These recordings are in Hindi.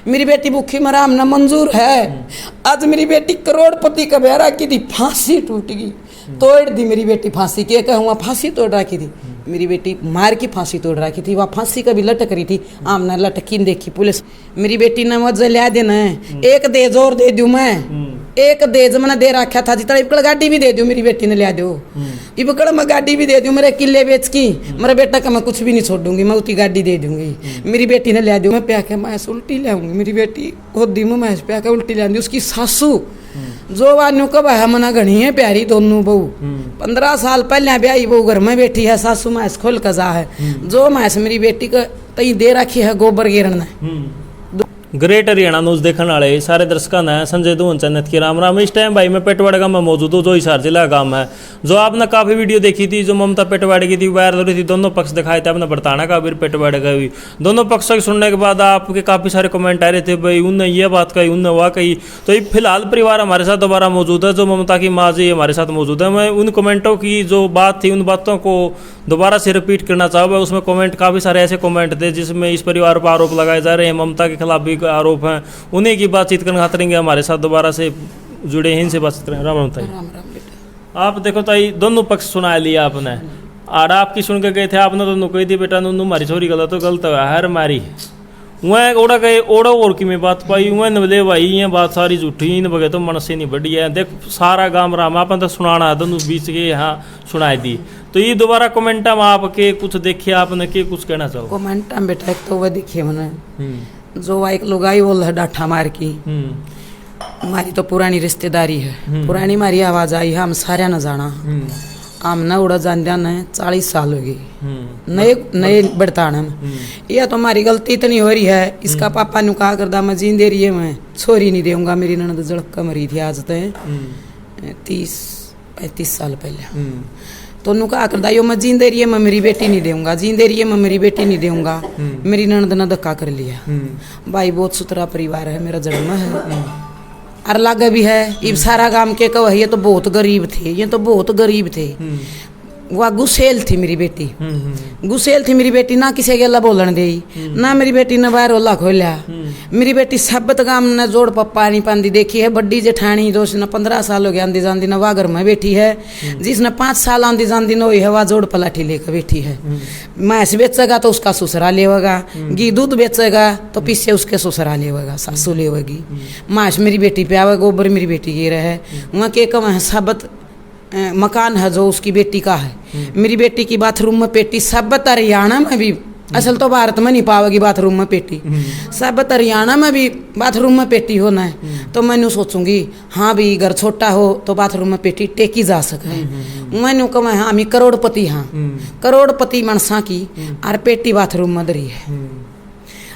मेरी बेटी भूखी मरा हमने मंजूर है। आज मेरी बेटी करोड़पति का ब्याह की थी, फांसी टूट गई, तोड़ दी मेरी बेटी फांसी के कहूँगा, फांसी तोड़ रखी थी मेरी बेटी, मार की फांसी तोड़ रखी थी, वह फांसी कभी लटक रही थी, आमने लटकी देखी पुलिस। मेरी बेटी ने मजा लिया देना है, एक दे जोर दे दूं मैं, एक दे मैंने दे रखा था जितना इबकड़ गाड़ी भी दे दूं मेरी बेटी ने लिया दो, इबकड़ मैं गाड़ी भी दे दूं, मेरे किले बेच की मेरे बेटा का मैं कुछ भी नहीं छोड़ूंगी, मैं उतनी गाड़ी दे दूंगी मेरी बेटी ने लिया दू। मैं प्या के मैस उल्टी लाऊंगी, मेरी बेटी गोदी में मैस प्या के उल्टी लाऊंगी। उसकी सासू जो वानू कब है मना घनी है प्यारी, दोनों बहू 15 साल पहले ब्याही बहू घर में बैठी है, सासू मैस खोल कजा है, जो मैस मेरी बेटी को तई दे रखी है गोबर गिरन ने। ग्रेट हरियाणा न्यूज देखने वाले सारे दर्शकों ने संजय दून चन्नत की राम राम। इस टाइम भाई मैं पेटवाड़ गांव में मौजूद हूँ, जो हिसार जिला गांव है। जो आपने काफ़ी वीडियो देखी थी, जो ममता पेटवाड़ की थी, वायरल हो रही थी, दोनों पक्ष दिखाए थे, आपने बरताना का भी पेटवाड़ का भी, दोनों पक्षों की सुनने के बाद आपके काफ़ी सारे कमेंट आ रहे थे, भाई उनने ये बात कही, उनने वह कही। तो ये फिलहाल परिवार हमारे साथ दोबारा मौजूद है, जो ममता की माँ जी हमारे साथ मौजूद है। मैं उन कमेंटों की जो बात थी, उन बातों को दोबारा से रिपीट करना चाहूँगा। उसमें कमेंट काफ़ी सारे ऐसे कमेंट थे जिसमें इस परिवार पर आरोप लगाए जा रहे हैं, ममता के खिलाफ भी आरोप हैं, उन्हीं की बातचीत करना करेंगे। हमारे साथ दोबारा से जुड़े हैं, इनसे बातचीत करेंगे। राम राम ताई। राम राम बेटा। आप देखो ताई, दोनों पक्ष सुना लिया आपने, और आपकी सुन के गए थे, आपने दोनों कही थी बेटा नू मारी छोरी गलत तो गलत है हर मारी वह ओड़ा गए ओड़ा और की में बात पाई वह नवले भाई ये बात सारी झूठी इन बगे तो मन से नहीं बढ़ी है। देख सारा गांव राम आपने तो सुनाना है, दोनों बीच के यहाँ सुनाई दी। तो ये दोबारा कमेंट में आपके कुछ देखिए, आपने के कुछ कहना चाहो? कमेंट में बेटा एक तो वह देखिए मैंने जो एक लुगाई बोल है डाठा मार की, हमारी तो पुरानी रिश्तेदारी है, पुरानी मारी आवाज आई है, हम सारे न जाना, हमने उड़ा जान दिया ने 40 साल हो गई, नए नए बड़ताने में। यह तो हमारी गलती इतनी हो रही है, इसका पापा नु कहा करदा मैं जीन दे रही है, मैं छोरी नहीं दूंगा। मेरी ननद जड़का मरी थी आज तक 30-35 साल पहले, तो नु कहा करदा यो मैं जीन दे रही है, मैं मेरी बेटी नहीं दूंगा, जीन दे रही है मैं मेरी बेटी नहीं दूंगा। मेरी ननद ने धक्का कर लिया। भाई बहुत सुथरा परिवार है, मेरा जन्म है और लागे भी है। इब सारा गांव के कह ये तो बहुत गरीब थे, ये तो बहुत गरीब थे। वह गुस्सेल थी मेरी बेटी, गुस्सेल थी मेरी बेटी, ना किसी के अल्लाह बोलन दे, ना मेरी बेटी ने बाहर ओला खोलिया। मेरी बेटी सबत गांव ने जोड़ पप्पा नहीं पांदी देखी है। बड्डी जेठानी जो 15 साल हो गया आंदी जांदी न वह घर में बैठी है, जिसने 5 साल आंदी जांदी न हुई है वह जोड़ पलाठी लेकर बैठी है। मैस बेचेगा तो उसका ससुरा लेगा, घी दूध बेचेगा तो पीछे उसके ससुरा लेगा, सासू लेगी। मास मेरी बेटी पे आवे, गोबर मेरी बेटी गिर है, वहाँ के कम सबत मकान है जो उसकी बेटी का है। मेरी बेटी की बाथरूम में पेटी सबत हरियाणा में भी, असल तो भारत में नहीं पावेगी बाथरूम में पेटी, सबत हरियाणा में भी बाथरूम में पेटी होना है। तो मैंने सोचूंगी हाँ भी घर छोटा हो तो बाथरूम में पेटी टेकी जा सके। मैंने कहा हाँ हम करोड़पति, हाँ करोड़पति मनसा की और पेटी बाथरूम में दरी है।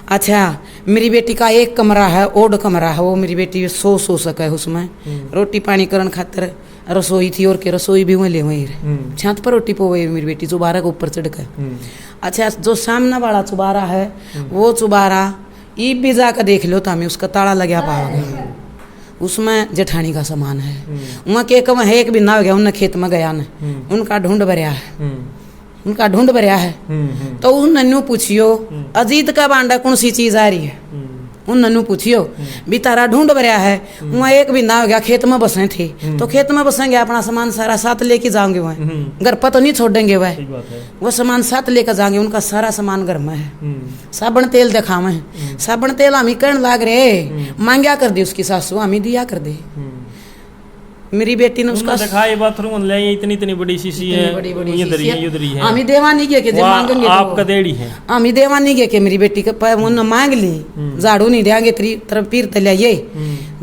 अच्छा मेरी बेटी का एक कमरा है, ओड कमरा है, वो मेरी बेटी सो सके उसमें। रोटी पानी करन खातिर रसोई थी और के रसोई भी वहीं ले वहीं छत पर रोटी पोवे मेरी बेटी चुबारा के ऊपर चढ़ कर। अच्छा जो सामने वाला चुबारा है वो चुबारा ई भी जाकर देख लो तो हमें उसका ताला लगा पाओगे, उसमें जेठानी का सामान है। वहाँ के कम है एक भी ना हो गया, उन्हें खेत में गया न, उनका ढूंढ भरिया है, उनका ढूंढ भरिया है। तो उन नन्नू पूछियो अजीत का बांडा कौन सी चीज आ रही है, उन नन्नू पूछियो भी तारा ढूंढ भरिया है। वहाँ एक भी ना हो गया, खेत में बसे थे तो खेत में बसेंगे, अपना सामान सारा साथ लेके जाएंगे, वह घर पर तो नहीं छोड़ेंगे, वह सामान साथ लेकर जाएंगे, उनका सारा सामान घर में है। साबुन तेल दिखावे हैं, साबुन तेल हम ही कहने लाग रहे, मांग्या कर दी उसकी सासू, हम ही दिया कर दे। मेरी बेटी ने उसका दिखाई बाथरूम ले इतनी इतनी बड़ी शीशी है, इधर है, हम ही देवा नहीं गए कि जब मांगेंगे आपका देड़ी है, हम ही देवा नहीं गए कि मेरी बेटी के उन्होंने मांग ली, झाड़ू नहीं देंगे तरफ पीर तले ये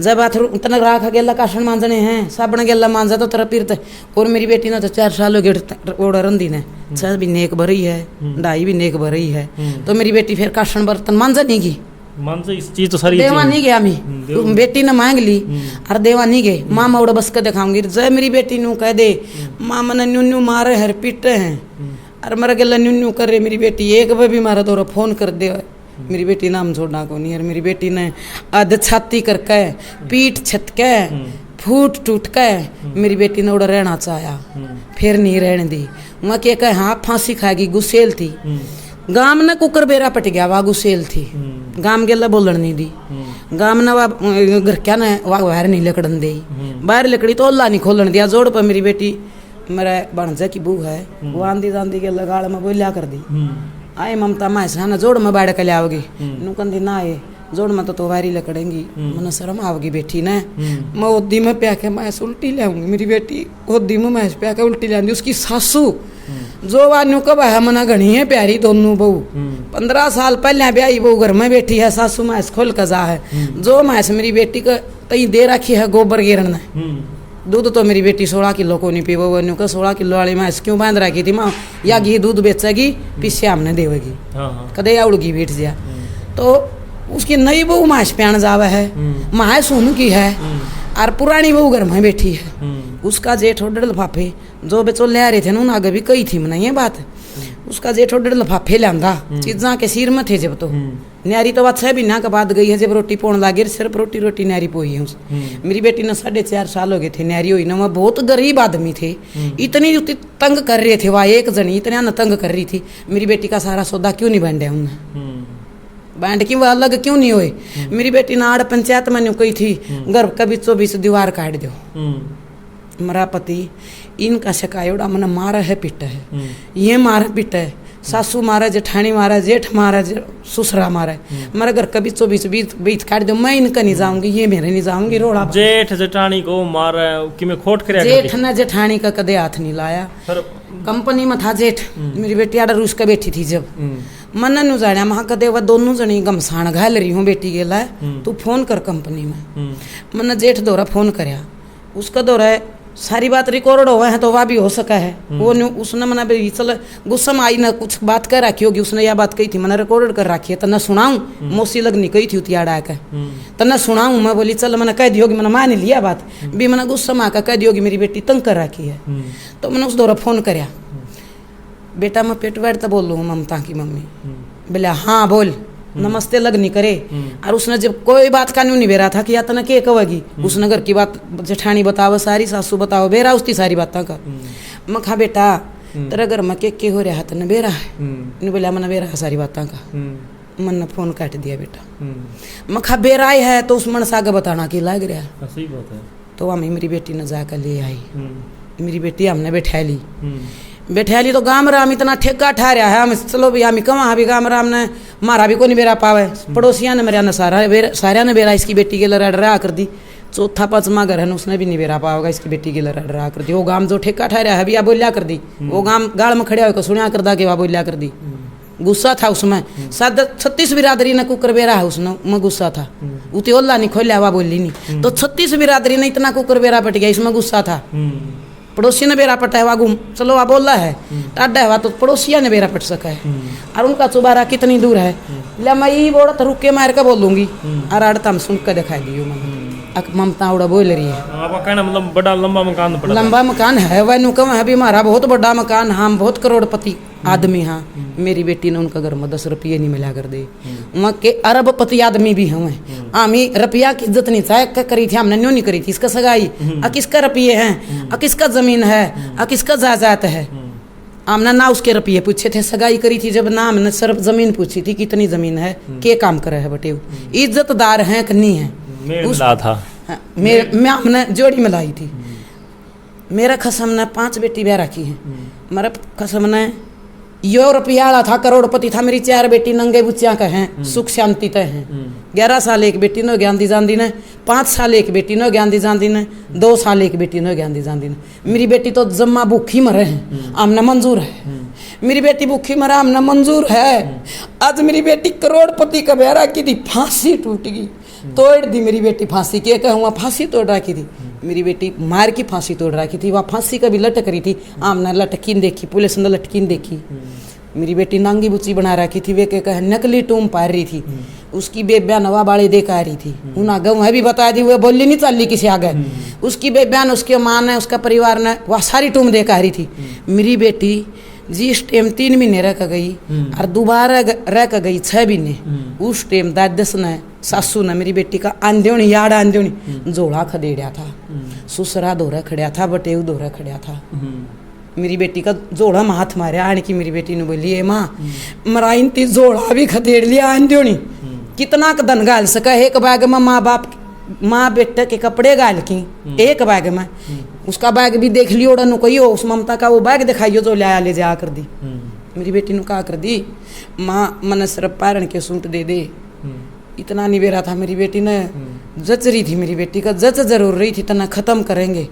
जब बाथरूम तनक राख गेला काशन मांजने हैं, साबण गेला मांजा तो तरफ पीर। और मेरी बेटी ने तो 4 साल हो गए ओड़ा रंदी ने, 6 भी नेक भरी है, 2.5 भी नेक भरी है। तो मेरी बेटी फिर काशन बर्तन मांजा नहीं गई, मन से इस चीज तो सारी देवा नहीं गया, हमें बेटी ने मांग ली और देवा नहीं गए। माँ मैं उड़ा बस के दिखाऊंगी, जय मेरी बेटी नू कह दे माँ मैंने न्यू मारे हैं पीटे हैं और मेरा गला न्यू करे मेरी बेटी, एक बार भी मारा तो फोन कर दे। मेरी बेटी नाम छोड़ना को नहीं, और मेरी बेटी ने आध छाती करके पीठ छत के फूट टूट के मेरी बेटी ने उड़ा रहना चाहा, फिर नहीं रहने दी। वहाँ के कहे हाँ फांसी खाएगी, गुस्सेल थी, गांव ने कुकर बेरा पट गया, वह गुस्सेल थी। गाम गेला बोलण नहीं दी गाम ना घर क्या ना बाहर नहीं लकड़न दे बाहर लकड़ी तो अल्लाह नहीं खोलन दिया जोड़ पर मेरी बेटी मेरा भांजा की बू है वो आंधी दांधी के लगाड़ में बोलिया कर दी आए ममता माँ से ना जोड़ में बैठ कर लियाओगी नू कंदी ना आए जोड़ में तो वारी लकड़ेंगी मन शर्म आओगी बेटी ने मैं ओदी में प्या के मैं उल्टी लाऊंगी मेरी बेटी ओदी में मैं प्या के उल्टी लाऊंगी उसकी सासू जो वानू कब है मना घनी है प्यारी दोनों बहू 15 साल पहले ब्याही बहू घर में बैठी है सासू मैस खोल कजा है जो मैस मेरी बेटी को तई दे रखी है गोबर गिरन ने दूध तो मेरी बेटी 16 किलो को नहीं पी वो का 16 किलो वाली मैस क्यों बांध रखी थी माँ या घी दूध बेचेगी पीछे हमने देवेगी कदे उड़गी बैठ जा तो उसकी नई बहू मैस प्यान जावा है माँ सोनू की है और पुरानी बहू घर में बैठी है उसका जेठ और लफाफे जो बेचो ले आ रहे थे ना आगे भी कही थी मना ये बात उसका जेठ और लफाफे लिया चीजा के सिर में थे जब तो न्यारी तो बात 6 महीना के बाद गई है जब रोटी पोण लागे सिर्फ रोटी रोटी न्यारी पोई है मेरी बेटी ने 4.5 साल हो गए थे न्यारी हुई ना वह बहुत गरीब आदमी थे इतनी तंग कर रहे थे वह एक जनी इतना न तंग कर रही थी मेरी बेटी का सारा सौदा क्यों नहीं बांटा उन्हें बैंड की वह अलग क्यों नहीं हुए मेरी बेटी नाड़ पंचायत में कही थी घर का बीचों बीच दीवार काट दो मेरा पति इनका शिकायत मन मारा है पिटा है ये मारा पिटा है सासू मारा जेठानी मारा जेठ मारा ससुरा मारा मेरे घर का बीचों बीच बीच काट दो मैं इनका नहीं जाऊंगी ये मेरे नहीं जाऊंगी रोड़ा जेठ जेठानी को मारा कि मैं खोट कर जेठ ने जेठानी का कदे हाथ नहीं लाया कंपनी में था जेठ मेरी बेटी आडा रूस का बैठी थी जब मन नु जाना महा कदे वह दोनों जनी गमसाण घाल रही हूँ बेटी गेला तू फोन कर कंपनी में मन जेठ दौरा फोन करया उसका दौरा सारी बात रिकॉर्ड हुआ है तो वह भी हो सका है वो उसने मना भी चल गुस्सा में आई ना कुछ बात कर रखी होगी उसने यह बात कही थी मैंने रिकॉर्ड कर रखी है तना सुनाऊं मौसी लगनी कही थी उतियाड़ा के तना सुनाऊं मैं बोली चल मैंने कह दी होगी मैंने मान लिया बात भी मैंने गुस्सा में आकर कह दी होगी मेरी बेटी तंग कर रखी है तो मैंने उस दौरा फोन करया बेटा मैं पेट बैठ तो बोल लूँ ममता की मम्मी बोले हाँ बोल नमस्ते लगनी करे और उसने जब कोई बात का नहीं बेरा था कि या तना के कहेगी उसने घर की बात जेठानी बताओ सारी सासू बताओ बेरा उसकी सारी बात का मैं खा बेटा तेरा घर में के हो रहा था न बेरा है ने बोला मन बेरा है सारी बात का मन ने फोन काट दिया बेटा मैं खा बेरा है तो उस मन से आगे बताना कि लग रहा सही बात है तो हमें मेरी बेटी ने जाकर ले आई मेरी बेटी हमने बैठा ली बैठा तो गाम राम इतना ठेका ठा रहा है हम चलो भी हम कमा भी गाम राम ने मारा भी को नहीं बेरा पावे पड़ोसिया ने मेरा न सारा ने बेरा इसकी बेटी के लड़ रहा कर दी चौथा पांचवा घर है उसने भी नहीं बेरा पाओगा इसकी बेटी के लड़ रहा कर दी वो गाम जो ठेका ठा रहा है भी बोलिया कर दी वो गाम गाड़ में खड़े हो सुनिया कर दा के वह बोलिया कर दी गुस्सा था उसमें 36 बिरादरी ने कुकर बेरा है उसने मैं गुस्सा था उती ओल्ला नहीं खोलिया वह बोली नहीं तो 36 बिरादरी ने इतना कुकर बेरा पट गया इसमें गुस्सा था पड़ोसी ने बेरा पटा है वागू चलो वह बोल रहा है टाडा है वह तो पड़ोसिया ने बेरा पट सका है और उनका चुबारा कितनी दूर है ले मैं यही बोल रुक के मार के बोलूंगी और आड़ता हम सुन के दिखाई दी ममता उड़ा बोल रही है मतलब बड़ा लंबा मकान है वह नु कम है भी हमारा बहुत बड़ा मकान हम बहुत करोड़पति आदमी हाँ मेरी बेटी ने उनका घर में 10 रुपये नहीं मिला कर दे वहाँ के अरबपति आदमी भी हैं आमी रुपया की इज्जत नहीं चाहे क्या करी थी हमने न्यों नहीं करी थी इसका सगाई किसका रुपये हैं किसका जमीन है किसका जायदाद है हमने ना उसके रुपये पूछे थे सगाई करी थी जब ना हमने सिर्फ जमीन पूछी थी कितनी जमीन है के काम करे है बटे इज्जतदार है कि नहीं है था मैं हमने जोड़ी मिलाई थी मेरा खसम ने 5 बेटी ब्याह रखी है मेरा खसम ने यो रुपया था करोड़पति था मेरी 4 बेटी नंगे बुच्चियाँ का हैं सुख शांति तय हैं 11 साल एक बेटी ने ज्ञान दी जांदी ने 5 साल एक बेटी ने ज्ञान दी जांदी ने 2 साल एक बेटी ने ज्ञान दी जांदी ने मेरी बेटी तो जम्मा भूखी मरे हैं हमने मंजूर है मेरी बेटी भूखी मरा हमने मंजूर है आज मेरी बेटी करोड़पति का ब्याह की थी फांसी टूट गई तोड़ दी मेरी बेटी फांसी के कहूँ फांसी तोड़ रखी थी मेरी बेटी मार की फांसी तोड़ रखी थी वह फांसी का भी लटक रही थी आमने लटकीन देखी पुलिस ने लटकीन देखी मेरी बेटी नांगी बुच्ची बना रखी थी वे के कह नकली टूम पार रही थी उसकी बेबयान हवा बाड़ी देखा रही थी उन्हें आगे वह भी बता दी वह बोली नहीं चल रही किसी आगे उसकी बेबयान उसके माँ ने उसका परिवार ने वह सारी टूम देखा रही थी मेरी बेटी जिस टाइम 3 महीने रह कर गई और दोबारा रह कर गई 6 महीने उस टाइम दादस ने सासू ने मेरी बेटी का आंध्योनी याड आंध्योनी जोड़ा खदेड़ा था सुसरा दौरा खड़ा था बटेऊ दौरा खड़ा था मेरी बेटी का जोड़ा में हाथ मारे आने की मेरी बेटी ने बोली माँ मराइन ती जोड़ा भी खदेड़ लिया आंध्योनी कितना का धन गाल सका एक बैग में माँ बेटे के कपड़े गाल की एक बैग में उसका बैग भी देख लियो ओढ़ कोई हो उस ममता का वो बैग दिखाइयो जो लाया ले जा कर दी मेरी बेटी ने कहा कर दी माँ मन सिर्फ पारण के सूट दे दे इतना निवेरा था मेरी बेटी ने जच रही थी मेरी बेटी का जच जरूर रही थी तना खत्म करेंगे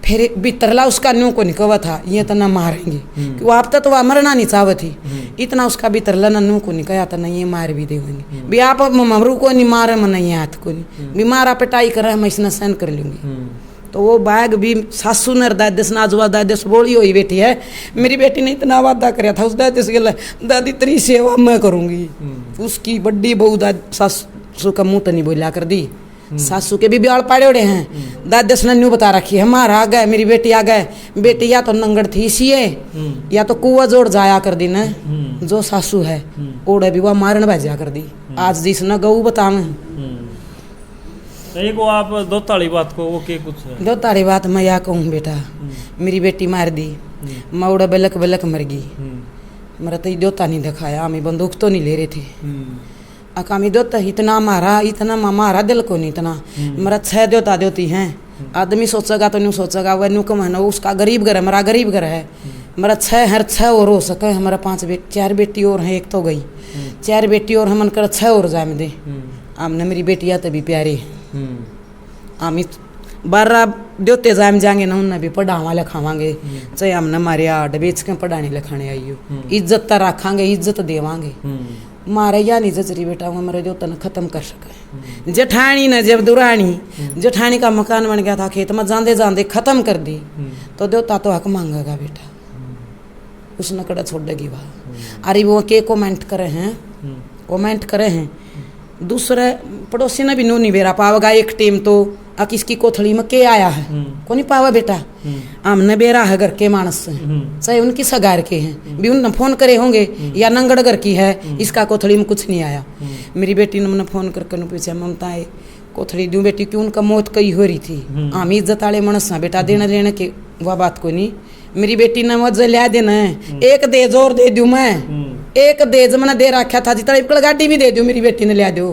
फिर बितरला उसका न्यू को निकवा था ये तना मारेंगे कि वो आप तो वह मरना नहीं चाहती थी इतना उसका बितरला नन्नू को निकया था नहीं ये मार भी देंगे भी आप ममरू को नहीं मारे मन नहीं हाथ को नहीं बीमार पिटाई करे मैं इसने सहन कर लूंगी तो वो बैग भी सासू ने दादस नाजुआ दादस बोली हुई बेटी है मेरी बेटी ने इतना वादा कराया था उस दादस के दादी तेरी सेवा मैं करूंगी उसकी बड़ी बहू सासू का मुंह तो नहीं बोला कर दी सासू के भी ब्याल पाड़े उड़े हैं दादस ने न्यू बता रखी है हमारा आ गए मेरी बेटी आ गए बेटी या तो नंगड़ थी इसी या तो कुआ जोड़ जाया कर दी न जो सासू है ओढ़े भी वह मारन भेजा कर दी आज जिस न गऊ बतावे एक वो आप दो ताली बात को वो के कुछ है दो ताली बात मैं या कहूँ बेटा मेरी बेटी मार दी मैं उड़ा बलक बलक मर गई मेरा तो दोता नहीं दिखाया हमें बंदूक तो नहीं ले रहे थे अकामी दोता इतना मारा दिल को नहीं इतना मेरा 6 दोता दोती हैं आदमी सोचेगा तो नहीं सोचेगा वह न्यू कम है ना उसका गरीब घर है मेरा गरीब घर है मेरा 6 और हो सके हमारा 4 बेटी और हैं एक तो गई 4 बेटी और हम कर 6 और जाम दे आमने मेरी बेटियाँ तभी प्यारी आमी 12 देते जाम जाएंगे ना उन्हें भी पढ़ावा लिखावांगे चाहे हमने मारे आठ बेच के पढ़ाने लिखाने आइयो इज्जत तो रखांगे इज्जत देवांगे मारे या नहीं जचरी बेटा हमारे देवता ने खत्म कर सके जेठानी ने जब दुरानी जेठानी का मकान बन गया था खेत में जांदे जांदे खत्म कर दी तो देवता तो हक मांगेगा बेटा उसने कड़ा छोड़ देगी वह अरे वो के कमेंट करे हैं दूसरे पड़ोसी ने भी नो नहीं बेरा पावेगा एक टीम तो किसकी कोथड़ी में के आया है को नहीं पावा बेटा हमने बेरा है घर के मानस से चाहे उनकी सगार के हैं भी उनने फोन करे होंगे या नंगड़ घर की है इसका कोथड़ी में कुछ नहीं आया मेरी बेटी ने मैंने फोन करके पूछा ममता है कोथड़ी दूं बेटी क्यों उनका मौत कई हो रही थी हम इज्जत वाले मनस बेटा देने लेने के वह बात को नहीं मेरी बेटी ने मौत लिया देना है एक दे जोर दे दूं मैं एक दे मैंने दे रखा था जितना इबकड़ गाड़ी भी दे दूं मेरी बेटी ने लिया दो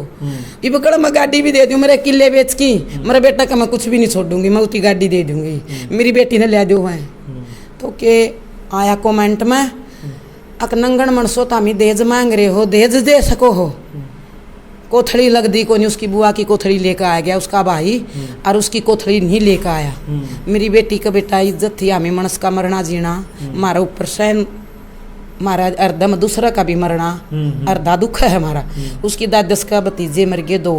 इबकड़ मैं गाड़ी भी दे दूं मेरे किले बेच की मेरे बेटा का मैं कुछ भी नहीं छोड़ूंगी मैं उसकी गाड़ी दे दूंगी मेरी बेटी ने लिया दो है तो के आया कमेंट में अक नंगन मनसो तामी देज मांग रहे हो देज दे सको हो कोथड़ी लग दी को नहीं उसकी बुआ की कोथड़ी लेकर आ गया उसका भाई और उसकी कोथड़ी नहीं लेकर आया मेरी बेटी का बेटा इज्जत थी हमें मनस का मरना जीना हमारा ऊपर सहन हमारा अर्धम दूसरा का भी मरना अर्धा दुख है हमारा उसकी दादस का भतीजे मर गए 2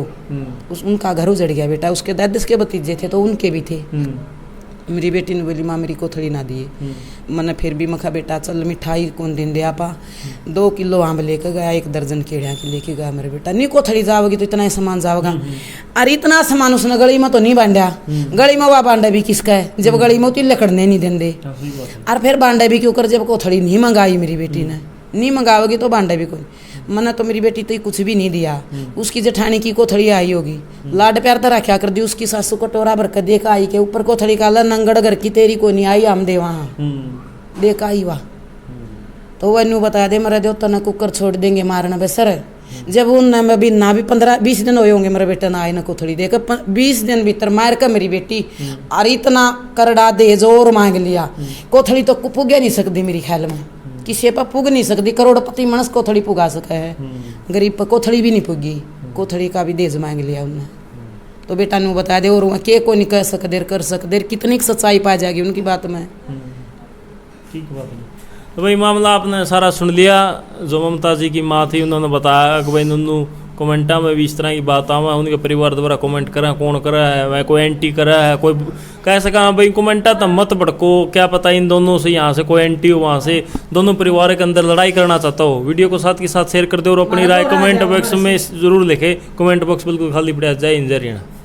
उनका घर उजड़ गया बेटा उसके दादस के भतीजे थे तो उनके भी थे मेरी बेटी ने बोली माँ मेरी कोथड़ी ना दिए मैंने फिर भी मखा बेटा चल मिठाई कौन दिन दे आपा 2 किलो आम लेकर गया 1 दर्जन केड़िया की लेके गया मेरे बेटा नहीं कोथड़ी जाओगी तो इतना ही सामान जाओगा अरे इतना सामान उसने गली में तो नहीं बांधा गली में वह बांधा भी किसका है जब गली में उतनी लकड़ने नहीं देंगे और फिर बांधा भी क्यों कर जब कोथड़ी नहीं मंगाई मेरी बेटी ने नहीं मंगाओगी तो बांधा भी कोई मना तो मेरी बेटी तो कुछ भी नहीं दिया उसकी जेठानी की कोथड़ी आई होगी लाड प्यार तो रखा कर दी उसकी सासू कटोरा भर कर देखा आई के ऊपर कोथड़ी का नंगड़ घर की तेरी को नहीं आई हम दे वहाँ देखा आई वाह तो वह न्यू बता दे मेरा देवता ने कुकर छोड़ देंगे मारना बेसर जब उन भी ना भी 15-20 दिन हुए होंगे मेरा बेटा ना आए ना कोथड़ी देकर 20 दिन भीतर मार कर मेरी बेटी और इतना करड़ा दे जोर मांग लिया कोथड़ी तो पुगे नहीं सकती मेरी ख्याल में किसी पर पुग नहीं सकती करोड़पति मनस कोथड़ी पुगा सका है गरीब पर कोथड़ी भी नहीं पुगी कोथड़ी का भी देज मांग लिया उनने तो बेटा ने बता दे और के को नहीं कह सक देर कर सक देर कितनी सच्चाई पा जाएगी उनकी बात में ठीक बात है तो भाई मामला आपने सारा सुन लिया जो ममता जी की माँ थी उन्होंने बताया कि भाई नन्नू कमेंटा में भी इस तरह की बात आवा उनके परिवार द्वारा कमेंट करा कौन करा है वह कोई एंटी करा है कोई कह सका भाई कमेंटा तो मत भड़को क्या पता इन दोनों से यहाँ से कोई एंटी हो वहाँ से दोनों परिवार के अंदर लड़ाई करना चाहता हो वीडियो को साथ के साथ शेयर कर दो और अपनी राय कमेंट बॉक्स में जरूर लिखे कमेंट बॉक्स बिल्कुल खाली पड़ा जय हिंद जय हरियाणा।